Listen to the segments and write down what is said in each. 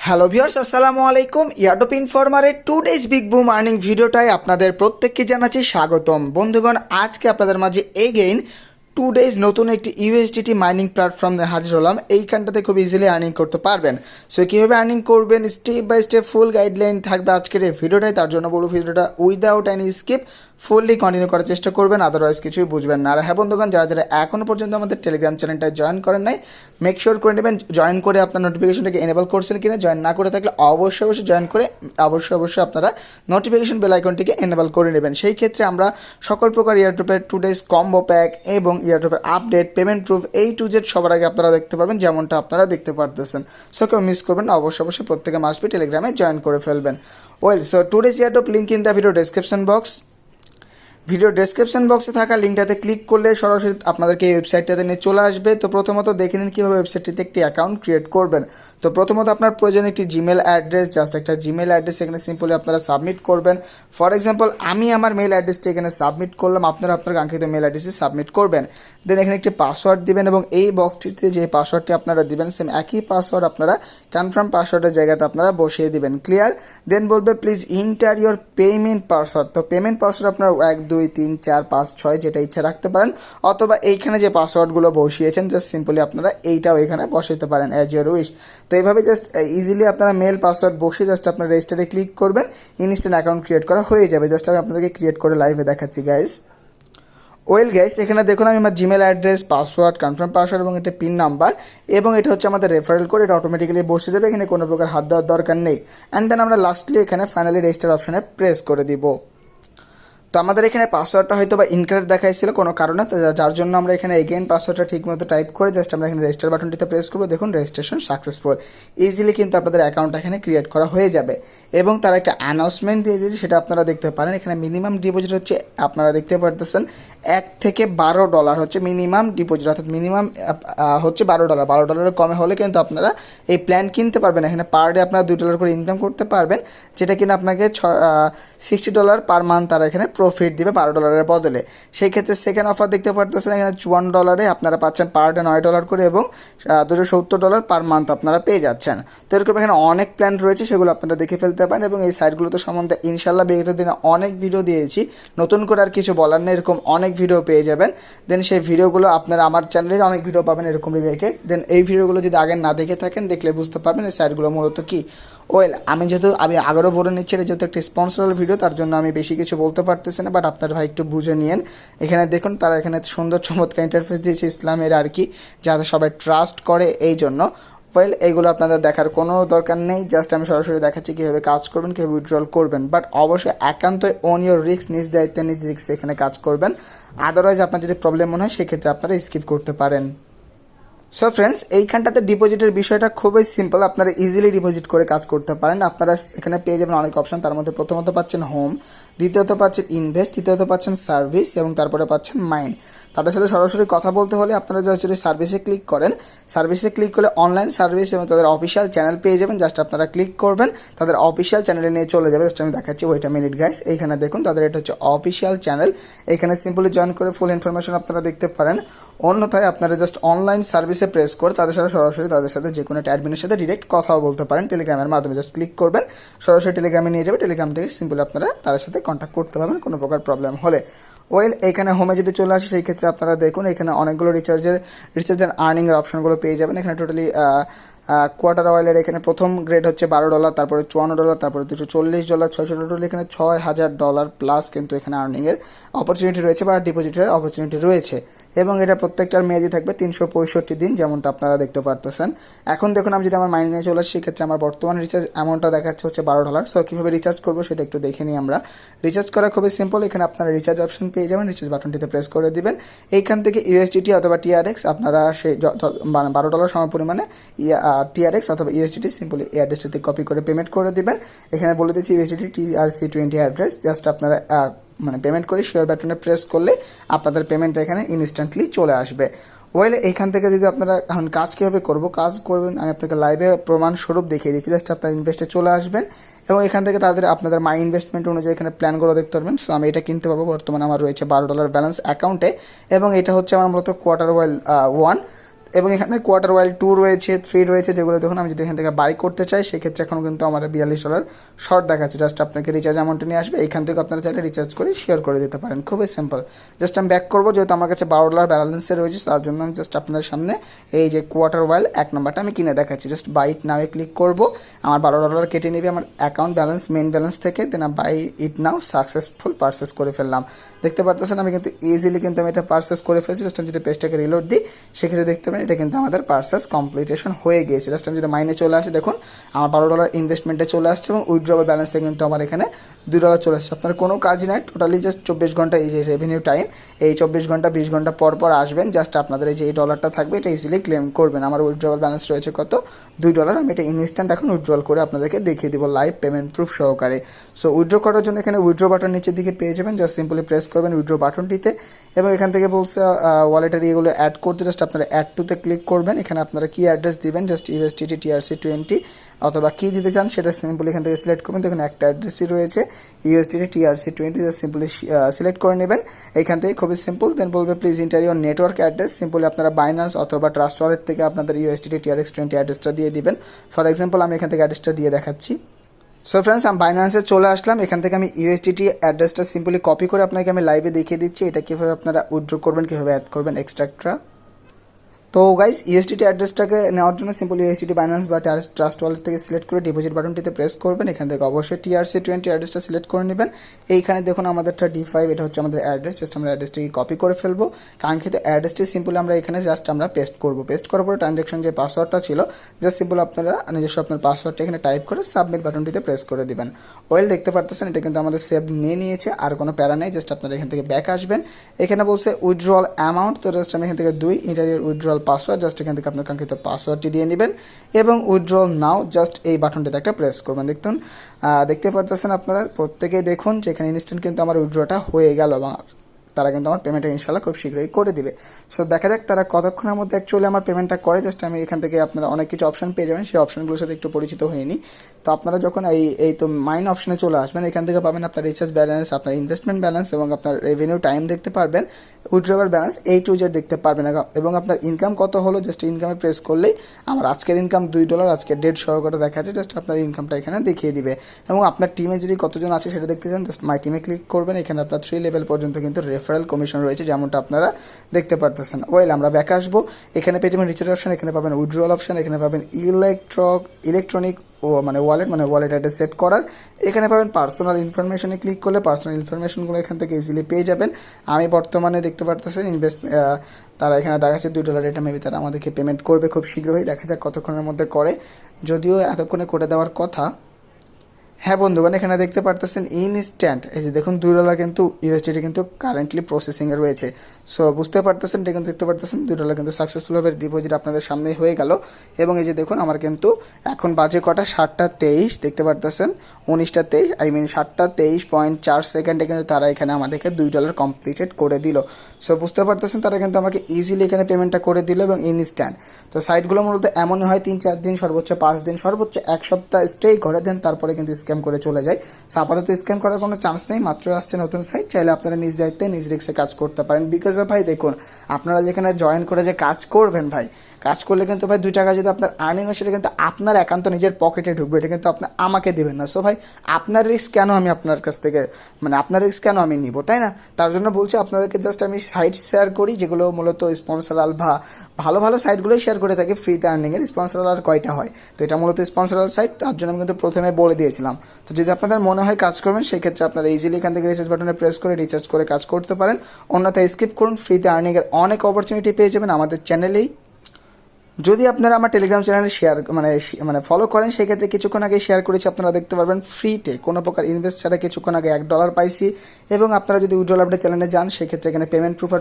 Hello viewers, আসসালামু আলাইকুম। ইয়ারডপ ইনফরমারের 2 days big broom earning ভিডিওটায় আপনাদের প্রত্যেককে জানাচ্ছি স্বাগতম। বন্ধুগণ, আজকে আপনাদের মাঝে এগেইন 2 ডেজ নতুন একটি ইউএসডিটি মাইনিং প্ল্যাটফর্ম নিয়ে হাজির হলাম। এইখানটাতে খুব ইজিলি আর্নিং করতে পারবেন। সো কীভাবে আর্নিং করবেন step by step full guideline থাকবে আজকের এই ভিডিওটাই। তার জন্য বলবো ভিডিওটা without any skip fully continue করার চেষ্টা করবেন, আদারওয়াইজ কিছুই বুঝবেন না। আর হ্যাঁ বন্ধুগণ, যারা যারা এখনও পর্যন্ত আমাদের টেলিগ্রাম চ্যানেলটায় জয়েন করেন নাই, মেক শিওর করে নেবেন জয়েন করে আপনার নোটিফিকেশনটাকে এনেবল করছেন কিনা। জয়েন না করে থাকলে অবশ্যই জয়েন করে অবশ্যই আপনারা নোটিফিকেশন বেল আইকনটিকে এনেবল করে নেবেন। সেই ক্ষেত্রে আমরা সকল প্রকার ইয়ারড্রপের 2 ডেজ কম্বো প্যাক এবং ইয়ারড্রপের update, payment proof A to Z সবার আগে আপনারা দেখতে পারবেন, যেমনটা আপনারা দেখতে পারতেছেন। সো কেউ মিস করবেন না, অবশ্যই প্রত্যেকে মাসবি টেলিগ্রামে জয়েন করে ফেলবেন। So 2 days airdrop link in the video description box. Video description বক্সে থাকা লিঙ্কটাতে ক্লিক করলে সরাসরি আপনাদেরকে এই ওয়েবসাইটটাতে নিয়ে চলে আসবে। তো প্রথমত দেখে নিন কীভাবে ওয়েবসাইটটিতে একটি অ্যাকাউন্ট ক্রিয়েট করবেন। তো প্রথমত আপনার প্রয়োজন একটি জিমেল অ্যাড্রেস, জাস্ট একটা জিমেল অ্যাড্রেস এখানে সিম্পলি আপনারা সাবমিট করবেন। ফর এক্সাম্পল আমি আমার মেল অ্যাড্রেসটি এখানে সাবমিট করলাম, আপনারা আপনার কাঙ্ক্ষিত মেল অ্যাড্রেসে সাবমিট করবেন। দেন এখানে একটি পাসওয়ার্ড দিবেন এবং এই বক্সটিতে যে পাসওয়ার্ডটি আপনারা দিবেন সেম একই পাসওয়ার্ড আপনারা কনফার্ম পাসওয়ার্ডের জায়গাতে আপনারা বসিয়ে দিবেন। ক্লিয়ার? দেন বলবে please inter your payment password. তো পেমেন্ট পাসওয়ার্ড আপনারা 1 2 3 4 5 6 যেটা ইচ্ছা রাখতে পারেন, অথবা এইখানে যে পাসওয়ার্ডগুলো বসিয়েছেন জাস্ট সিম্পলি আপনারা এইটাও এখানে বসাতে পারেন অ্যাজ ইউর উইশ। তো এইভাবে জাস্ট ইজিলি আপনারা মেল পাসওয়ার্ড বসিয়ে জাস্ট আপনার রেজিস্টারে ক্লিক করবেন, ইনস্ট্যান্ট অ্যাকাউন্ট ক্রিয়েট করা হয়ে যাবে। জাস্ট আমি আপনাদেরকে ক্রিয়েট করে লাইভে দেখাচ্ছি গাইজ। গাইস, এখানে দেখুন আমি আমার Gmail address, password, confirm password এবং একটা পিন নাম্বার এবং এটা হচ্ছে আমাদের রেফারেল কোড, এটা অটোমেটিক্যালি বসে যাবে, এখানে কোনো প্রকার হাত দেওয়ার দরকার নেই। অ্যান্ড দেন আমরা লাস্টলি এখানে ফাইনালি রেজিস্টার অপশনে প্রেস করে দিব। তো আমাদের এখানে পাসওয়ার্ডটা হয়তো বা ইনকারেক্ট দেখাইছিল কোনো কারণে, তো যার জন্য আমরা এখানে এগেইন পাসওয়ার্ডটা ঠিকমতো টাইপ করে জাস্ট আমরা এখানে রেজিস্টার বাটনটিতে প্রেস করবো। দেখুন রেজিস্ট্রেশন সাকসেসফুল। ইজিলি কিন্তু আপনাদের অ্যাকাউন্ট এখানে ক্রিয়েট করা হয়ে যাবে এবং তার একটা অ্যানাউন্সমেন্ট দিয়ে দিয়েছে, সেটা আপনারা দেখতে পারেন। এখানে মিনিমাম ডিপোজিট হচ্ছে আপনারা দেখতে পারতেছেন $1 থেকে $12 হচ্ছে মিনিমাম ডিপোজিট, অর্থাৎ মিনিমাম হচ্ছে $12। $12 কমে হলে কিন্তু আপনারা এই প্ল্যান কিনতে পারবেন। এখানে পার ডে আপনারা $2 করে ইনকাম করতে পারবেন, যেটা কিনা আপনাকে $60 পার মান্থ তারা এখানে প্রফিট দিবে $12 বদলে। সেই ক্ষেত্রে সেকেন্ড অফার দেখতে পারতেছেন, এখানে $54 আপনারা পাচ্ছেন পার ডে $9 করে এবং $270 পার মান্থ আপনারা পেয়ে যাচ্ছেন। তো এরকম এখানে অনেক প্ল্যান রয়েছে, সেগুলো আপনারা দেখে ফেলতে পারেন এবং এই সাইটগুলোতে সম্বন্ধে ইনশাল্লাহ বিগত দিনে অনেক ভিডিও দিয়েছি, নতুন করে আর কিছু বলার নেই, এরকম অনেক ভিডিও পেয়ে যাবেন। দেন সেই ভিডিওগুলো আপনারা আমার চ্যানেলে অনেক ভিডিও পাবেন এরকম রিলেটেড। দেন এই ভিডিওগুলো যদি আগে না দেখে থাকেন, দেখলে বুঝতে পারবেন এই সাইটগুলো মূলত কী। আমি আগেরও বলে নিচ্ছি, যেহেতু একটা স্পন্সরাল ভিডিও, তার জন্য আমি বেশি কিছু বলতে পারতেছি না, বাট আপনার ভাই একটু বুঝে নিয়েন। এখানে দেখুন তারা এখানে সুন্দর চমৎকার ইন্টারফেস দিয়েছে ইসলামের আর কি, যাতে সবাই ট্রাস্ট করে, এই জন্য এইগুলো আপনাদের দেখার কোনো দরকার নেই। জাস্ট আমি সরাসরি দেখাচ্ছি কীভাবে কাজ করবেন, কীভাবে উইথড্রল করবেন। বাট অবশ্যই একান্তই অন ইউর রিস্ক, নিজ দায়িত্বে নিজ রিস্ক এখানে কাজ করবেন। আদারওয়াইজ আপনার যদি প্রবলেম মনে হয় সেক্ষেত্রে আপনারা স্কিপ করতে পারেন। সো ফ্রেন্ডস, এইখানটাতে ডিপোজিটের বিষয়টা খুবই সিম্পল, আপনারা ইজিলি ডিপোজিট করে কাজ করতে পারেন। আপনারা এখানে পেয়ে যাবেন অনেক অপশন, তার মধ্যে প্রথমত পাচ্ছেন হোম, দ্বিতীয়ত পাচ্ছেন ইনভেস্ট, তৃতীয়ত পাচ্ছেন সার্ভিস এবং তারপরে পাচ্ছেন মাইন্ড। তাদের সাথে সরাসরি কথা বলতে হলে আপনারা যদি সার্ভিসে ক্লিক করেন, সার্ভিসে ক্লিক করলে অনলাইন সার্ভিস এবং তাদের অফিসিয়াল চ্যানেল পেয়ে যাবেন। জাস্ট আপনারা ক্লিক করবেন, তাদের অফিসিয়াল চ্যানেলে নিয়ে চলে যাবে। জাস্ট আমি দেখাচ্ছি, ওয়েট আ মিনিট গাইস। এইখানে দেখুন তাদের এটা হচ্ছে অফিসিয়াল চ্যানেল, এখানে সিম্পলি জয়েন করে ফুল ইনফরমেশন আপনারা দেখতে পারেন। অন্যথায় আপনারা জাস্ট অনলাইন সার্ভিসে প্রেস করে তাদের সাথে সরাসরি তাদের সাথে যে কোনো একটা অ্যাডমিনের সাথে ডিরেক্ট কথাও বলতে পারেন টেলিগ্রামের মাধ্যমে। জাস্ট ক্লিক করবেন, সরাসরি টেলিগ্রামে নিয়ে যাবে, টেলিগ্রাম থেকে সিম্পলি আপনারা তাদের সাথে কন্ট্যাক্ট করতে পারবেন কোনো প্রকার প্রবলেম হলে। এখানে হোমে যদি চলে আসে, সেই ক্ষেত্রে আপনারা দেখুন এখানে অনেকগুলো রিচার্জের আর্নিংয়ের অপশনগুলো পেয়ে যাবেন। এখানে টোটালি কোয়ার্টার অয়েলের এখানে প্রথম গ্রেড হচ্ছে $12, তারপরে $54, তারপরে $240, $600, এখানে $6000 প্লাস কিন্তু এখানে আর্নিংয়ের অপরচুনিটি রয়েছে বা ডিপোজিটের অপরচুনিটি রয়েছে এবং এটা প্রত্যেকটার মেয়াদি থাকবে 365 দিন, যেমনটা আপনারা দেখতে পারতেছেন। এখন দেখুন আমি যদি আমার মাইন্ড নিয়ে চলে আসি, সেক্ষেত্রে আমার বর্তমান রিচার্জ অ্যামাউন্টটা দেখাচ্ছে হচ্ছে $12। সো কীভাবে রিচার্জ করবো সেটা একটু দেখে নিই আমরা। রিচার্জ করা খুবই সিম্পল, এখানে আপনারা রিচার্জ অপশন পেয়ে যাবেন, রিচার্জ বাটনটিতে প্রেস করে দিবেন। এইখান থেকে USDT অথবা TRX আপনারা সেই মানে $12 সম পরিমাণে TRX অথবা USDT সিম্পলি এই অ্যাড্রেসটিতে কপি করে পেমেন্ট করে দিবেন। এখানে বলে দিচ্ছি USDT TRC20 অ্যাড্রেস, জাস্ট আপনারা পেমেন্ট করে শেয়ার বাটনে প্রেস করলে আপনাদের পেমেন্টটা এখানে ইনস্ট্যান্টলি চলে আসবে। এইখান থেকে যদি আপনারা এখন কাজ কীভাবে কাজ করবেন আমি আপনাকে লাইভে প্রমাণস্বরূপ দেখিয়ে দিচ্ছি। জাস্ট আপনারা ইনভেস্টে চলে আসবেন এবং এখান থেকে আপনাদের মাই ইনভেস্টমেন্ট অনুযায়ী এখানে প্ল্যানগুলো দেখতে পারবেন। সো আমি এটা কিনতে পারবো, বর্তমানে আমার রয়েছে $12 ব্যালেন্স অ্যাকাউন্টে এবং এটা হচ্ছে আমার মূলত কোয়ার্টার ওয়াইল 1 এবং এখানে কোয়ার্টার ওয়াইল 2 রয়েছে, 3 রয়েছে, যেগুলো দেখুন আমি যদি এখান থেকে বাই করতে চাই সেক্ষেত্রে এখন কিন্তু আমার $42 শর্ট দেখাচ্ছে। জাস্ট আপনাকে রিচার্জ অ্যামাউন্টটা নিয়ে আসবে, এখান থেকে আপনারা চাইলে রিচার্জ করে শেয়ার করে দিতে পারেন। খুবই সিম্পল। জাস্ট আমি ব্যাক করবো, যেহেতু আমার কাছে $12 ব্যালেন্সে রয়েছে তার জন্য আমি জাস্ট আপনাদের সামনে এই যে কোয়ার্টার ওয়াইল 1 নম্বরটা আমি কিনে দেখাচ্ছি। জাস্ট বাই ইট নাও এ ক্লিক করবো, আমার $12 কেটে নেবে আমার অ্যাকাউন্ট ব্যালেন্স, মেইন ব্যালেন্স থেকে। Then buy it now, successful purchase করে ফেললাম। দেখতে পারতেছেন আমি কিন্তু ইজিলি কিন্তু আমি এটা পারচেস করে ফেলছি। জাস্ট আমি যদি পেজটাকে রিলোড দিই সেক্ষেত্রে দেখতে পাবেন এটা কিন্তু আমাদের পারচেস কমপ্লিটেশন হয়ে গিয়েছে। জাস্ট আমি যদি মাইনে চলে আসে দেখুন আমার $12 ইনভেস্টমেন্টে চলে আসছে এবং উইথড্রয়াল ব্যালেন্সে কিন্তু আমার এখানে $2 চলে আসছে। আপনার কোনো কাজই নাই, টোটালি জাস্ট 24 ঘন্টা এই যে রেভিনিউ টাইম, এই 24 ঘন্টা 20 ঘন্টা পর পর আসবেন। জাস্ট আপনাদের এই যে এই ডলারটা থাকবে এটা ইজিলি ক্লেম করবেন। আমার উইথড্রয়াল ব্যালেন্স রয়েছে কত, $2। আমি এটা ইনস্ট্যান্ট এখন উইথড্রয়াল করে আপনাদেরকে দেখিয়ে দিব লাইভ পেমেন্ট প্রুফ সহকারে। সো উইথড্র করার জন্য এখানে উইথড্র বাটন নিচের দিকে পেয়ে যাবেন, জাস্ট সিম্পলি প্রেস করবেন উইথড্র বাটনটিতে এবং এখান থেকে বলছে ওয়ালেটের এগুলো অ্যাড করতে। জাস্ট আপনারা অ্যাড টুতে ক্লিক করবেন। এখানে আপনারা কি অ্যাড্রেস দিবেন, জাস্ট USDT TRC20 অথবা কি দিতে চান সেটা সিম্পলি এখান থেকে সিলেক্ট করবেন। দেখুন একটা অ্যাড্রেসই রয়েছে USDT TRC20, just simply select করে নেবেন এখান থেকে, খুবই সিম্পল। দেন বলবে please enter your network address, simply আপনারা বাইন্যান্স অথবা ট্রাস্ট ওয়ালেট থেকে আপনাদের USDT TRX20 অ্যাড্রেসটা দিয়ে দিবেন। ফর এক্সাম্পল আমি এখান থেকে অ্যাড্রেসটা দিয়ে দেখাচ্ছি। সো ফ্রেন্ডস আমি বাইন্যান্সে চলে আসলাম, এখান থেকে আমি USDT অ্যাড্রেসটা সিম্পলি কপি করে আপনাকে আমি লাইভে দেখিয়ে দিচ্ছি এটা কীভাবে আপনারা উইথড্র করবেন, কীভাবে অ্যাড করবেন এক্সট্রা। তো গাইস USDT অ্যাড্রেসটাকে নেওয়ার জন্য সিম্পলি USDT বাইন্যান্স বা ট্রাস্ট ওয়ালেট থেকে সিলেক্ট করে ডিপোজিট বাটনটিতে প্রেস করবেন। এখান থেকে অবশ্যই TRC20 অ্যাড্রেসটা সিলেক্ট করে নেবেন। এইখানে দেখুন আমাদেরটা D5, এটা হচ্ছে আমাদের অ্যাড্রেস। জাস্ট আমরা অ্যাড্রেসটাকে কপি করে ফেলবো, কাঙ্ক্ষিত অ্যাড্রেসটি সিম্পলি আমরা এখানে জাস্ট আমরা পেস্ট করবো। পেস্ট করার পরে ট্রানজ্যাকশন যে পাসওয়ার্ডটা ছিল জাস্ট সিম্পল আপনারা নিজস্ব আপনার পাসওয়ার্ডটা এখানে টাইপ করে সাবমিট বাটনটিতে প্রেস করে দিবেন। ওয়েল দেখতে পারতেছেন এটা কিন্তু আমাদের সেভ নিয়ে নিয়েছে, আর কোনো প্যারা নেই। জাস্ট আপনারা এখান থেকে ব্যাক আসবেন, এখানে বলছে উইথড্রয়াল অ্যামাউন্ট, তো জাস্ট আমি এখান থেকে 2 ইন্টারিয়ার উইথড্রয়াল পাসওয়ার্ড, জাস্ট এখান থেকে আপনার কাঙ্ক্ষিত পাসওয়ার্ডটি দিয়ে নেবেন এবং উইথড্রয়াল নাও জাস্ট এই বাটনটিতে একটা প্রেস করবেন। দেখতে পারতেছেন আপনারা প্রত্যেকেই দেখুন যে এখানে ইনস্ট্যান্ট কিন্তু আমার উইথড্রটা হয়ে গেল এবং তারা কিন্তু আমার পেমেন্টটা ইনশাল্লাহ খুব শীঘ্রই করে দিবে। সো দেখা যাক তারা কতক্ষণের মধ্যে অ্যাকচুয়ালি আমার পেমেন্টটা করে। জাস্ট আমি এখান থেকে আপনারা অনেক কিছু অপশন পেয়ে যাবেন, সেই অপশনগুলোর সাথে একটু পরিচিত হয়ে নিই। তো আপনারা যখন এই তো মাইন অপশনে চলে আসবেন এখান থেকে পাবেন আপনার রিচার্জ ব্যালেন্স, আপনার ইনভেস্টমেন্ট ব্যালেন্স এবং আপনার রেভিনিউ টাইম দেখতে পারবেন, withdrawal balance A to Z দেখতে পারবেন এবং আপনার ইনকাম কত হলো। জাস্ট ইনকামে প্রেস করলেই আমার আজকের ইনকাম $2, আজকের ডেট সহকারে দেখা যাচ্ছে। জাস্ট আপনার ইনকামটা এখানে দেখিয়ে দিবে এবং আপনার টিমে যদি কতজন আছে সেটা দেখতে চান জাস্ট মাই টিমে ক্লিক করবেন। এখানে আপনার 3 লেভেল পর্যন্ত কিন্তু রেফারেল কমিশন রয়েছে যেমনটা আপনারা দেখতে পারতেছেন। ওয়েল আমরা ব্যাক আসবো, এখানে পেয়ে যাবেন রিচার্জ অপশন, এখানে পাবেন উইথড্রয়াল অপশন, এখানে পাবেন ইলেকট্রনিক ওয়ালেট অ্যাড্রেস সেট করার, এখানে পাবেন পার্সোনাল ইনফরমেশনে ক্লিক করলে পার্সোনাল ইনফরমেশনগুলো এখান থেকে ইজিলি পেয়ে যাবেন। আমি বর্তমানে দেখতে পারতেছেন তারা এখানে দেখাচ্ছে $2, এটা মেবি তারা আমাদেরকে পেমেন্ট করবে খুব শীঘ্রই, দেখা যাক কতক্ষণের মধ্যে করে, যদিও এতক্ষণে করে দেওয়ার কথা। হ্যাঁ বন্ধুগণ এখানে দেখতে পারতেছেন ইনস্ট্যান্ট এই যে দেখুন $2 কিন্তু USDT কিন্তু কারেন্টলি প্রসেসিংয়ে রয়েছে। সো বুঝতে পারতেছেন এটা কিন্তু দেখতে পারতেছেন $2 কিন্তু সাকসেসফুলভাবে ডিপোজিট আপনাদের সামনে হয়ে গেল এবং এই যে দেখুন আমার কিন্তু এখন বাজে কটা 7:23 দেখতে পারতেছেন 19:23 7:23.4 সেকেন্ডে কিন্তু তারা এখানে আমাদেরকে $2 কমপ্লিটেড করে দিল। সো বুঝতে পারতেছেন তারা কিন্তু আমাকে ইজিলি এখানে পেমেন্টটা করে দিল এবং ইনস্ট্যান্ট। তো সাইটগুলো মূলত এমনই হয় 3-4 দিন, সর্বোচ্চ 5 দিন, সর্বোচ্চ 1 সপ্তাহ স্টে করে দেন, তারপরে কিন্তু স্ক্যাম করে চলে যায়। সো আপাতত স্ক্যাম করার কোনো চান্স নেই, মাত্র আসছে নতুন সাইট, চাইলে আপনারা নিজ দায়িত্বে নিজ রিস্কে কাজ করতে পারেন। বিকজ অফ ভাই দেখুন আপনারা যেখানে জয়েন করে যে কাজ করবেন ভাই, কাজ করলে কিন্তু ভাই 2 টাকা যদি আপনার আর্নিং হয় সেটা কিন্তু আপনার একান্ত নিজের পকেটে ঢুকবে, এটা কিন্তু আপনি আমাকে দেবেন না। সো ভাই আপনার রিস্ক কেন আমি আপনার কাছ থেকে আপনার রিস্ক কেন আমি নিব, তাই না? তার জন্য বলছি আপনাদেরকে জাস্ট আমি সাইট শেয়ার করি যেগুলো মূলত স্পন্সরাল বা ভালো ভালো সাইটগুলোই শেয়ার করে থাকি ফ্রিতে আর্নিংয়ের। স্পন্সরাল আর কয়টা হয়, তো এটা মূলত স্পন্সরাল সাইট, তার জন্য আমি কিন্তু প্রথমে বলে দিয়েছিলাম। তো যদি আপনাদের মনে হয় কাজ করবেন সেই ক্ষেত্রে আপনারা ইজিলি এখান থেকে রিচার্জ বাটনে প্রেস করে রিচার্জ করে কাজ করতে পারেন, অন্যথায় স্কিপ করুন। ফ্রিতে আর্নিংয়ের অনেক অপরচুনিটি পেয়ে যাবেন আমাদের চ্যানেলেই। যদি আপনারা আমার টেলিগ্রাম চ্যানেলে শেয়ার ফলো করেন সেক্ষেত্রে কিছুক্ষণ আগে শেয়ার করেছি, আপনারা দেখতে পারবেন ফ্রিতে কোনো প্রকার ইনভেস্ট ছাড়া কিছুক্ষণ আগে $1 পাইছি। এবং আপনারা যদি উইথড্রয়াল আপডেট চ্যানেলে যান সেক্ষেত্রে এখানে পেমেন্ট প্রুফের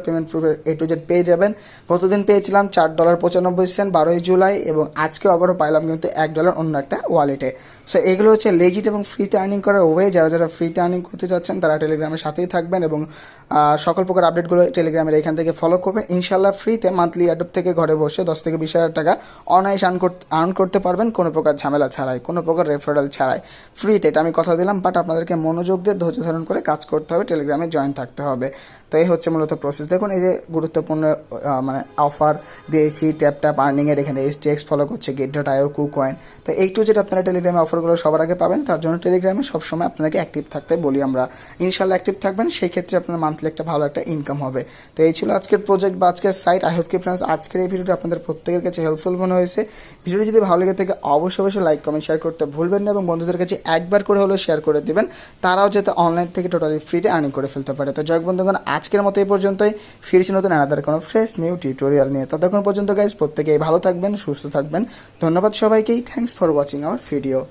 A to Z পেয়ে যাবেন। গতদিন পেয়েছিলাম $4.95 12ই জুলাই এবং আজকে আবারও পাইলাম কিন্তু $1 অন্য একটা ওয়ালেটে। সো এগুলো হচ্ছে লেজিট এবং ফ্রিতে আর্নিং করার ওয়ে। যারা ফ্রিতে আর্নিং করতে চাচ্ছেন তারা টেলিগ্রামের সাথেই থাকবেন এবং সকল প্রকার আপডেটগুলো টেলিগ্রামের এখান থেকে ফলো করবেন। ইনশাল্লাহ ফ্রিতে মান্থলি অ্যাডপ থেকে ঘরে বসে 10 থেকে 20,000 টাকা অনায়াসে আর্ন করতে পারবেন, কোনো প্রকার ঝামেলা ছাড়াই, কোনো প্রকার রেফারেল ছাড়াই, ফ্রিতে। এটা আমি কথা দিলাম, বাট আপনাদেরকে মনোযোগ দিয়ে ধৈর্য ধারণ করে কাজ করতে হবে, টেলিগ্রামে জয়েন থাকতে হবে। তো এই হচ্ছে মূলত প্রসেস। দেখুন এই যে গুরুত্বপূর্ণ মানে অফার দিয়েছি, ট্যাপ আর্নিংয়ের, এখানে STX ফলো করছে, Get.io, KuCoin। তো এই টু যেটা আপনারা টেলিগ্রামে অফারগুলো সবার আগে পাবেন, তার জন্য টেলিগ্রামে সবসময় আপনাকে অ্যাক্টিভ থাকতে বলি আমরা। ইনশাল্লাহ অ্যাক্টিভ থাকবেন, সেই ক্ষেত্রে আপনার মান্থলি একটা ভালো একটা ইনকাম হবে। তো এই ছিল আজকের প্রজেক্ট বা আজকের সাইট। আই হোপ কি ফ্রেন্ডস আজকের এই ভিডিওটা আপনাদের প্রত্যেকের কাছে হেল্পফুল মনে হয়েছে। ভিডিওটি যদি ভালো লেগে থাকে অবশ্যই লাইক কমেন্ট শেয়ার করতে ভুলবেন না, এবং বন্ধুদের কাছে একবার করে হলেও শেয়ার করে দিবেন, তারাও যাতে অনলাইন থেকে টোটালি ফ্রিতে আর্নিং করে ফেলতে পারে। তো যাই বন্ধুগণ, আজকের মতো এই পর্যন্তই। ফিরছি নতুন আলাদা কোনো ফ্রেশ নিউ টিউটোরিয়াল নিয়ে। ততক্ষণ পর্যন্ত গাইজ প্রত্যেকেই ভালো থাকবেন, সুস্থ থাকবেন। ধন্যবাদ সবাইকেই। Thanks for watching hour video.